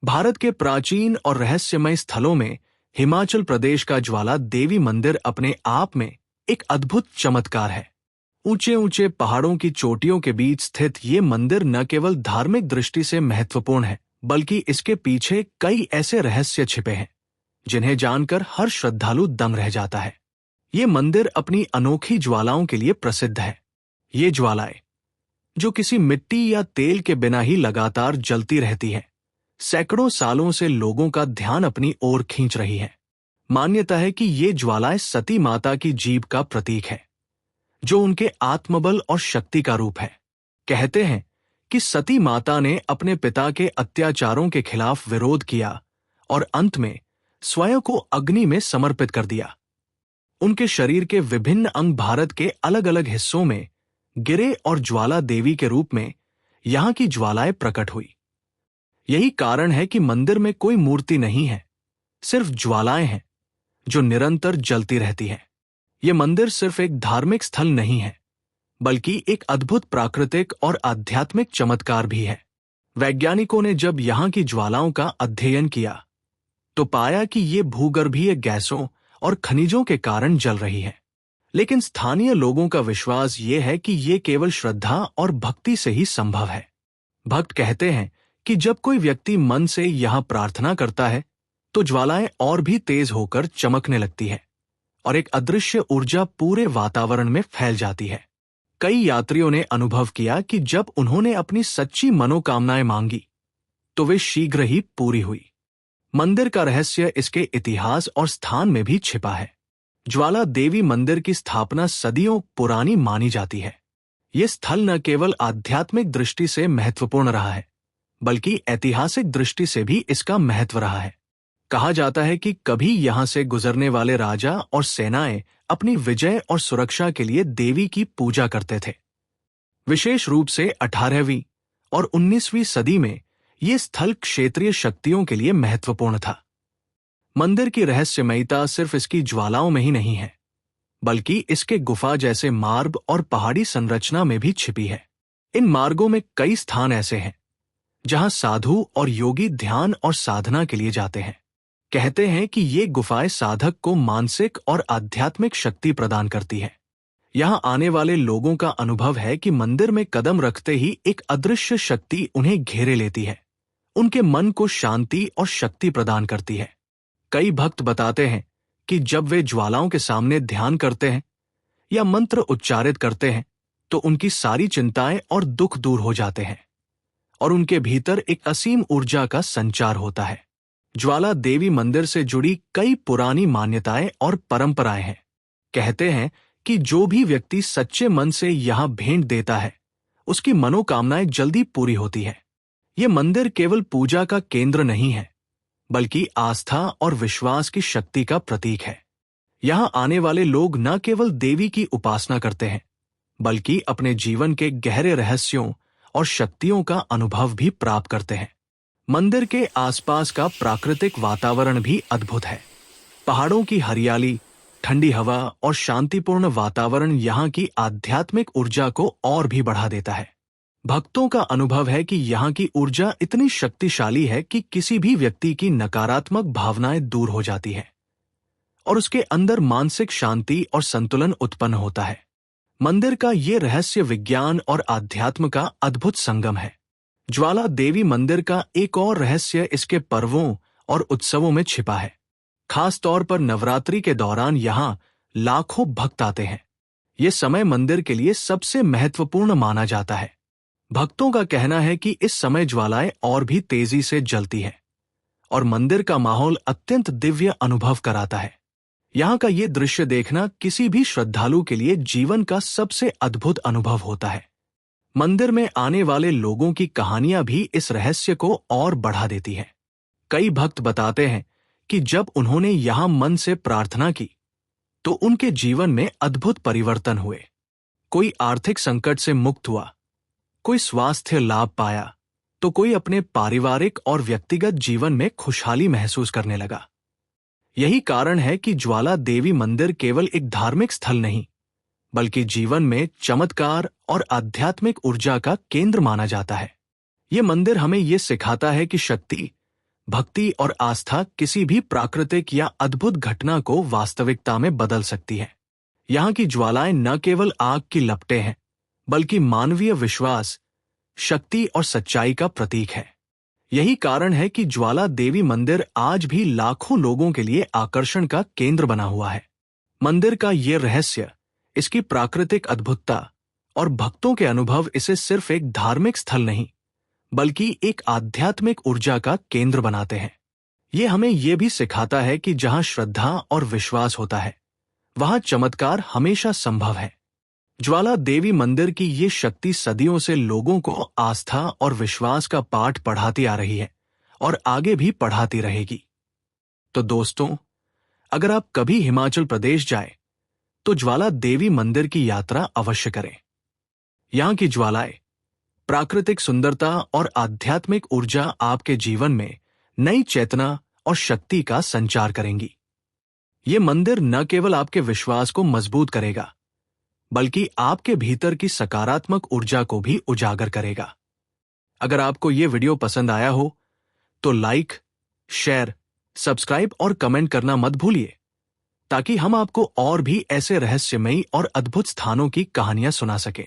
भारत के प्राचीन और रहस्यमय स्थलों में हिमाचल प्रदेश का ज्वाला देवी मंदिर अपने आप में एक अद्भुत चमत्कार है। ऊंचे ऊंचे पहाड़ों की चोटियों के बीच स्थित ये मंदिर न केवल धार्मिक दृष्टि से महत्वपूर्ण है, बल्कि इसके पीछे कई ऐसे रहस्य छिपे हैं जिन्हें जानकर हर श्रद्धालु दंग रह जाता है। ये मंदिर अपनी अनोखी ज्वालाओं के लिए प्रसिद्ध है। ये ज्वालाएं, जो किसी मिट्टी या तेल के बिना ही लगातार जलती रहती हैं, सैकड़ों सालों से लोगों का ध्यान अपनी ओर खींच रही है। मान्यता है कि ये ज्वालाएं सती माता की जीभ का प्रतीक है, जो उनके आत्मबल और शक्ति का रूप है। कहते हैं कि सती माता ने अपने पिता के अत्याचारों के खिलाफ विरोध किया और अंत में स्वयं को अग्नि में समर्पित कर दिया। उनके शरीर के विभिन्न अंग भारत के अलग अलग हिस्सों में गिरे और ज्वाला देवी के रूप में यहां की ज्वालाएं प्रकट हुई। यही कारण है कि मंदिर में कोई मूर्ति नहीं है, सिर्फ ज्वालाएं हैं जो निरंतर जलती रहती हैं। यह मंदिर सिर्फ एक धार्मिक स्थल नहीं है, बल्कि एक अद्भुत प्राकृतिक और आध्यात्मिक चमत्कार भी है। वैज्ञानिकों ने जब यहां की ज्वालाओं का अध्ययन किया तो पाया कि ये भूगर्भीय गैसों और खनिजों के कारण जल रही है। लेकिन स्थानीय लोगों का विश्वास ये है कि ये केवल श्रद्धा और भक्ति से ही संभव है। भक्त कहते हैं कि जब कोई व्यक्ति मन से यहां प्रार्थना करता है तो ज्वालाएं और भी तेज होकर चमकने लगती है और एक अदृश्य ऊर्जा पूरे वातावरण में फैल जाती है। कई यात्रियों ने अनुभव किया कि जब उन्होंने अपनी सच्ची मनोकामनाएं मांगी तो वे शीघ्र ही पूरी हुई। मंदिर का रहस्य इसके इतिहास और स्थान में भी छिपा है। ज्वाला देवी मंदिर की स्थापना सदियों पुरानी मानी जाती है। यह स्थल न केवल आध्यात्मिक दृष्टि से महत्वपूर्ण रहा है, बल्कि ऐतिहासिक दृष्टि से भी इसका महत्व रहा है। कहा जाता है कि कभी यहां से गुजरने वाले राजा और सेनाएं अपनी विजय और सुरक्षा के लिए देवी की पूजा करते थे। विशेष रूप से 18वीं और 19वीं सदी में यह स्थल क्षेत्रीय शक्तियों के लिए महत्वपूर्ण था। मंदिर की रहस्यमयता सिर्फ इसकी ज्वालाओं में ही नहीं है, बल्कि इसके गुफा जैसे मार्ग और पहाड़ी संरचना में भी छिपी है। इन मार्गों में कई स्थान ऐसे हैं जहां साधु और योगी ध्यान और साधना के लिए जाते हैं। कहते हैं कि ये गुफाएं साधक को मानसिक और आध्यात्मिक शक्ति प्रदान करती है। यहां आने वाले लोगों का अनुभव है कि मंदिर में कदम रखते ही एक अदृश्य शक्ति उन्हें घेरे लेती है, उनके मन को शांति और शक्ति प्रदान करती है। कई भक्त बताते हैं कि जब वे ज्वालाओं के सामने ध्यान करते हैं या मंत्र उच्चारित करते हैं तो उनकी सारी चिंताएं और दुख दूर हो जाते हैं और उनके भीतर एक असीम ऊर्जा का संचार होता है। ज्वाला देवी मंदिर से जुड़ी कई पुरानी मान्यताएं और परंपराएं हैं। कहते हैं कि जो भी व्यक्ति सच्चे मन से यहां भेंट देता है, उसकी मनोकामनाएं जल्दी पूरी होती है। ये मंदिर केवल पूजा का केंद्र नहीं है, बल्कि आस्था और विश्वास की शक्ति का प्रतीक है। यहां आने वाले लोग न केवल देवी की उपासना करते हैं, बल्कि अपने जीवन के गहरे रहस्यों और शक्तियों का अनुभव भी प्राप्त करते हैं। मंदिर के आसपास का प्राकृतिक वातावरण भी अद्भुत है। पहाड़ों की हरियाली, ठंडी हवा और शांतिपूर्ण वातावरण यहाँ की आध्यात्मिक ऊर्जा को और भी बढ़ा देता है। भक्तों का अनुभव है कि यहाँ की ऊर्जा इतनी शक्तिशाली है कि किसी भी व्यक्ति की नकारात्मक भावनाएं दूर हो जाती है और उसके अंदर मानसिक शांति और संतुलन उत्पन्न होता है। मंदिर का ये रहस्य विज्ञान और आध्यात्म का अद्भुत संगम है। ज्वाला देवी मंदिर का एक और रहस्य इसके पर्वों और उत्सवों में छिपा है। खास तौर पर नवरात्रि के दौरान यहाँ लाखों भक्त आते हैं। ये समय मंदिर के लिए सबसे महत्वपूर्ण माना जाता है। भक्तों का कहना है कि इस समय ज्वालाएं और भी तेजी से जलती हैं और मंदिर का माहौल अत्यंत दिव्य अनुभव कराता है। यहाँ का ये दृश्य देखना किसी भी श्रद्धालु के लिए जीवन का सबसे अद्भुत अनुभव होता है। मंदिर में आने वाले लोगों की कहानियां भी इस रहस्य को और बढ़ा देती हैं। कई भक्त बताते हैं कि जब उन्होंने यहां मन से प्रार्थना की तो उनके जीवन में अद्भुत परिवर्तन हुए। कोई आर्थिक संकट से मुक्त हुआ, कोई स्वास्थ्य लाभ पाया, तो कोई अपने पारिवारिक और व्यक्तिगत जीवन में खुशहाली महसूस करने लगा। यही कारण है कि ज्वाला देवी मंदिर केवल एक धार्मिक स्थल नहीं, बल्कि जीवन में चमत्कार और आध्यात्मिक ऊर्जा का केंद्र माना जाता है। ये मंदिर हमें ये सिखाता है कि शक्ति, भक्ति और आस्था किसी भी प्राकृतिक या अद्भुत घटना को वास्तविकता में बदल सकती है। यहाँ की ज्वालाएं न केवल आग की लपटें हैं, बल्कि मानवीय विश्वास, शक्ति और सच्चाई का प्रतीक है। यही कारण है कि ज्वाला देवी मंदिर आज भी लाखों लोगों के लिए आकर्षण का केंद्र बना हुआ है। मंदिर का ये रहस्य, इसकी प्राकृतिक अद्भुतता और भक्तों के अनुभव इसे सिर्फ एक धार्मिक स्थल नहीं, बल्कि एक आध्यात्मिक ऊर्जा का केंद्र बनाते हैं। ये हमें ये भी सिखाता है कि जहां श्रद्धा और विश्वास होता है, वहां चमत्कार हमेशा संभव है। ज्वाला देवी मंदिर की ये शक्ति सदियों से लोगों को आस्था और विश्वास का पाठ पढ़ाती आ रही है और आगे भी पढ़ाती रहेगी। तो दोस्तों, अगर आप कभी हिमाचल प्रदेश जाए तो ज्वाला देवी मंदिर की यात्रा अवश्य करें। यहाँ की ज्वालाएं, प्राकृतिक सुंदरता और आध्यात्मिक ऊर्जा आपके जीवन में नई चेतना और शक्ति का संचार करेंगी। ये मंदिर न केवल आपके विश्वास को मजबूत करेगा, बल्कि आपके भीतर की सकारात्मक ऊर्जा को भी उजागर करेगा। अगर आपको ये वीडियो पसंद आया हो तो लाइक, शेयर, सब्सक्राइब और कमेंट करना मत भूलिए, ताकि हम आपको और भी ऐसे रहस्यमयी और अद्भुत स्थानों की कहानियां सुना सकें।